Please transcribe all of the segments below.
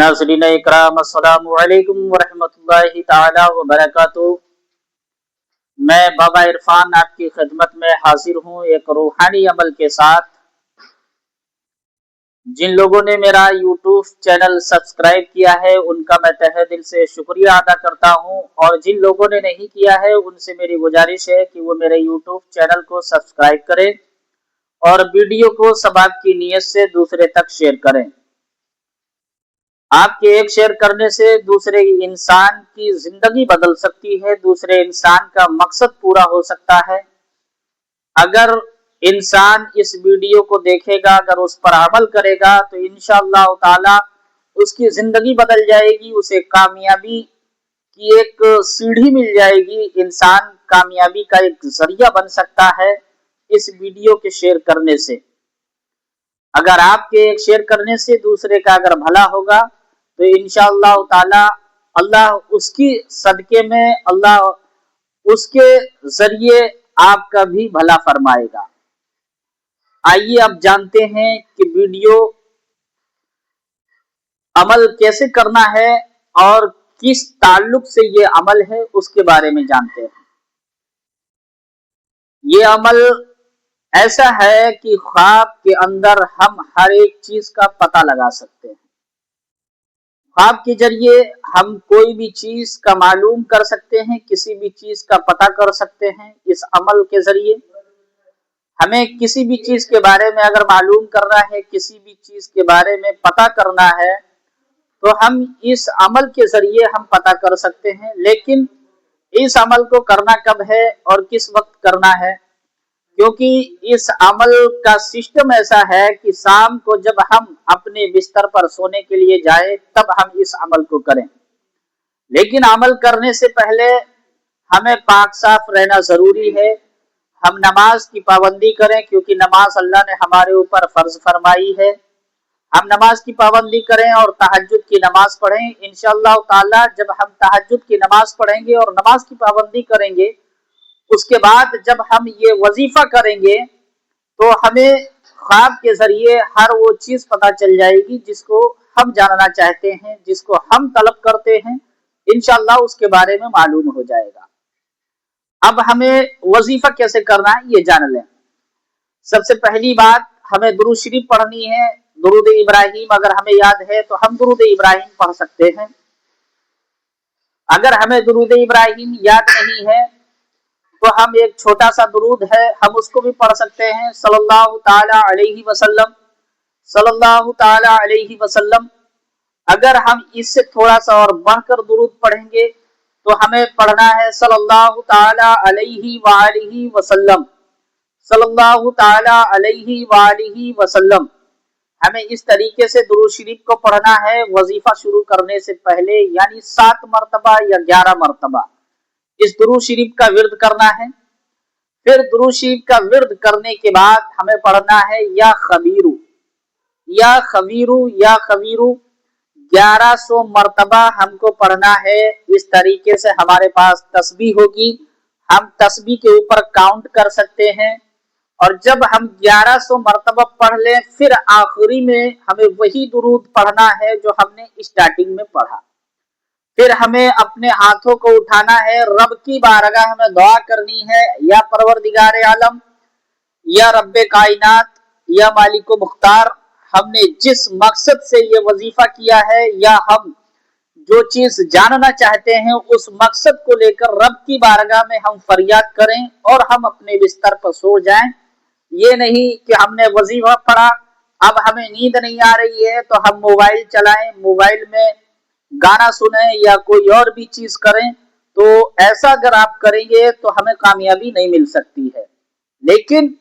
नाज़रीन इकराम, अस्सलामु अलैकुम वरहमतुल्लाहि ताला वबरकातुहू। मैं बाबा इरफान आपकी खिदमत में हाजिर हूँ एक रूहानी अमल के साथ। जिन लोगों ने मेरा यूट्यूब चैनल सब्सक्राइब किया है उनका मैं तहे दिल से शुक्रिया अदा करता हूँ, और जिन लोगों ने नहीं किया है उनसे मेरी गुजारिश है कि वो मेरे यूट्यूब चैनल को सब्सक्राइब करें और वीडियो को सवाब की नीयत से दूसरे तक शेयर करें। आपके एक शेयर करने से दूसरे इंसान की जिंदगी बदल सकती है, दूसरे इंसान का मकसद पूरा हो सकता है। अगर इंसान इस वीडियो को देखेगा, अगर उस पर अमल करेगा तो इंशाअल्लाह ताला उसकी जिंदगी बदल जाएगी, उसे कामयाबी की एक सीढ़ी मिल जाएगी। इंसान कामयाबी का एक जरिया बन सकता है इस वीडियो के शेयर करने से। अगर आपके एक शेयर करने से दूसरे का अगर भला होगा तो इंशाअल्लाह ताला अल्लाह उसकी सदके में, अल्लाह उसके जरिए आपका भी भला फरमाएगा। आइए अब जानते हैं कि वीडियो अमल कैसे करना है और किस ताल्लुक से ये अमल है उसके बारे में जानते हैं। ये अमल ऐसा है कि ख्वाब के अंदर हम हर एक चीज का पता लगा सकते हैं। ख्वाब के जरिए हम कोई भी चीज का मालूम कर सकते हैं, किसी भी चीज का पता कर सकते हैं। इस अमल के जरिए हमें किसी भी चीज के बारे में अगर मालूम करना है, किसी भी चीज के बारे में पता करना है तो हम इस अमल के जरिए हम पता कर सकते हैं। लेकिन इस अमल को करना कब है और किस वक्त करना है, क्योंकि इस अमल का सिस्टम ऐसा है कि शाम को जब हम अपने बिस्तर पर सोने के लिए जाएं तब हम इस अमल को करें। लेकिन अमल करने से पहले हमें पाक साफ रहना जरूरी है। हम नमाज की पाबंदी करें, क्योंकि नमाज अल्लाह ने हमारे ऊपर फर्ज फरमाई है। हम नमाज की पाबंदी करें और तहज्जुद की नमाज पढ़ें। इंशाअल्लाह ताला जब हम तहज्जुद की नमाज पढ़ेंगे और नमाज की पाबंदी करेंगे, उसके बाद जब हम ये वजीफा करेंगे तो हमें ख्वाब के जरिए हर वो चीज पता चल जाएगी जिसको हम जानना चाहते हैं, जिसको हम तलब करते हैं। इंशाअल्लाह उसके बारे में मालूम हो जाएगा। अब हमें वजीफा कैसे करना है ये जान लें। सबसे पहली बात, हमें दुरूद शरीफ पढ़नी है। दुरूद इब्राहिम अगर हमें याद है तो हम दुरूद इब्राहिम पढ़ सकते हैं। अगर हमें दुरूद इब्राहिम याद नहीं है तो हम एक छोटा सा दुरूद है, हम उसको भी पढ़ सकते हैं। सल्लल्लाहु ताला अलैहि वसल्लम, सल्लल्लाहु ताला अलैहि वसल्लम। अगर हम इससे थोड़ा सा और बढ़कर दुरूद पढ़ेंगे तो हमें पढ़ना है सल्लल्लाहु ताला अलैहि वालिहि वसल्लम, सल्लल्लाहु ताला अलैहि वालिहि वसल्लम। हमें इस तरीके से दुरूद शरीफ को पढ़ना है वजीफा शुरू करने से पहले, यानी 7 मरतबा या 11 मरतबा इस दुरूद शरीफ का विर्द करना है। फिर दुरूद शरीफ का विर्द करने के बाद हमें पढ़ना है या खबीरू, या खबीरू, या खबीरू 1100 मरतबा हमको पढ़ना है। इस तरीके से हमारे पास तस्बीह होगी, हम तस्बीह के ऊपर काउंट कर सकते हैं। और जब हम 1100 मरतबा पढ़ लें फिर आखिरी में हमें वही दुरूद पढ़ना है जो हमने स्टार्टिंग में पढ़ा। फिर हमें अपने हाथों को उठाना है, रब की बारगाह में दुआ करनी है, या परवरदिगार आलम, या रब्बे कायनात, या मालिको मुख्तार, हमने जिस मकसद से ये वजीफा किया है या हम जो चीज जानना चाहते हैं उस मकसद को लेकर रब की बारगाह में हम फरियाद करें और हम अपने बिस्तर पर सो जाएं। ये नहीं कि हमने वजीफा पढ़ा, अब हमें नींद नहीं आ रही है तो हम मोबाइल चलाएं, मोबाइल में गाना सुने या कोई और भी चीज करें। तो ऐसा अगर आप करेंगे तो हमें कामयाबी नहीं मिल सकती है। लेकिन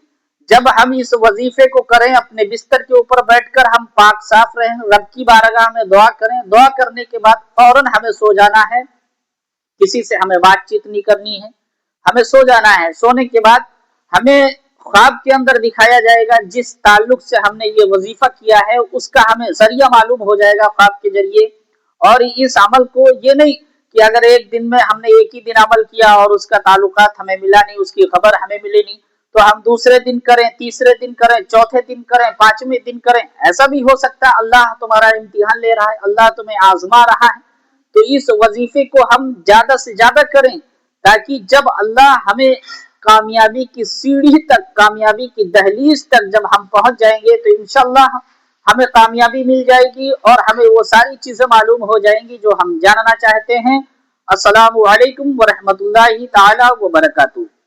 जब हम इस वजीफे को करें, अपने बिस्तर के ऊपर बैठकर हम पाक साफ रहें, रब की बारगाह में दुआ करें, दुआ करने के बाद फौरन हमें सो जाना है। किसी से हमें बातचीत नहीं करनी है, हमें सो जाना है। सोने के बाद हमें ख्वाब के अंदर दिखाया जाएगा जिस ताल्लुक से हमने ये वजीफा किया है उसका हमें जरिया मालूम हो जाएगा ख्वाब के जरिए। और इस अमल को ये नहीं कि अगर एक दिन में हमने एक ही दिन अमल किया और उसका ताल्लुकात हमें मिला नहीं, उसकी खबर हमें मिली नहीं, तो हम दूसरे दिन करें, तीसरे दिन करें, चौथे दिन करें, पांचवें दिन करें। ऐसा भी हो सकता है अल्लाह तुम्हारा इम्तिहान ले रहा है, अल्लाह तुम्हें आजमा रहा है। तो इस वजीफे को हम ज्यादा से ज्यादा करें, ताकि जब अल्लाह हमें कामयाबी की सीढ़ी तक, कामयाबी की दहलीज तक जब हम पहुंच जाएंगे तो इंशाअल्लाह हमें कामयाबी मिल जाएगी और हमें वो सारी चीजें मालूम हो जाएंगी जो हम जानना चाहते हैं। अस्सलामु अलैकुम व रहमतुल्लाहि ताला व बरकातहू।